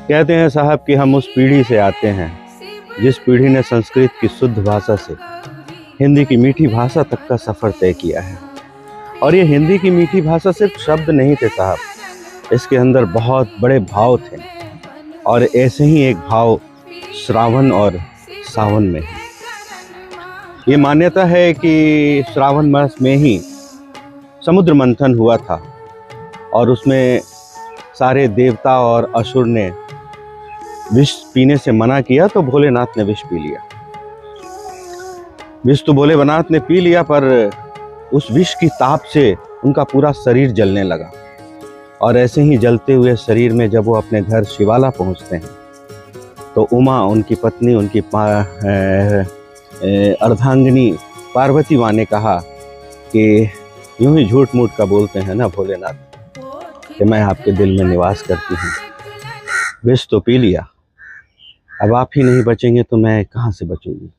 कहते हैं साहब कि हम उस पीढ़ी से आते हैं जिस पीढ़ी ने संस्कृत की शुद्ध भाषा से हिंदी की मीठी भाषा तक का सफ़र तय किया है। और ये हिंदी की मीठी भाषा सिर्फ शब्द नहीं थे साहब, इसके अंदर बहुत बड़े भाव थे। और ऐसे ही एक भाव श्रावण और सावन में है। ये मान्यता है कि श्रावण मास में ही समुद्र मंथन हुआ था और उसमें सारे देवता और असुर ने विष पीने से मना किया तो भोलेनाथ ने विष पी लिया। विष तो भोलेनाथ ने पी लिया, पर उस विष की ताप से उनका पूरा शरीर जलने लगा। और ऐसे ही जलते हुए शरीर में जब वो अपने घर शिवाला पहुंचते हैं तो उमा, उनकी पत्नी, उनकी अर्धांगिनी पार्वती माँ ने कहा कि यूं ही झूठ मूठ का बोलते हैं ना भोलेनाथ कि मैं आपके दिल में निवास करती हूँ। विष तो पी लिया, अब आप ही नहीं बचेंगे तो मैं कहाँ से बचूंगी।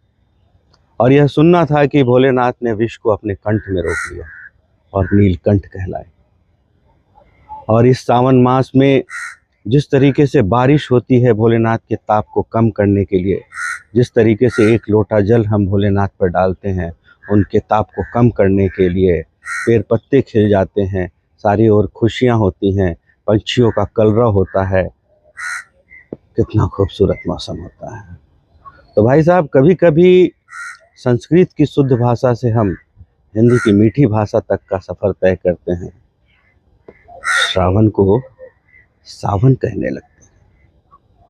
और यह सुनना था कि भोलेनाथ ने विष को अपने कंठ में रोक लिया और नीलकंठ कहलाए। और इस सावन मास में जिस तरीके से बारिश होती है भोलेनाथ के ताप को कम करने के लिए, जिस तरीके से एक लोटा जल हम भोलेनाथ पर डालते हैं उनके ताप को कम करने के लिए, पेड़ पत्ते खिल जाते हैं, सारी ओर खुशियाँ होती हैं, पंछियों का कलरव होता है, कितना खूबसूरत मौसम होता है। तो भाई साहब, कभी कभी संस्कृत की शुद्ध भाषा से हम हिंदी की मीठी भाषा तक का सफ़र तय करते हैं, श्रावण को सावन कहने लगते हैं।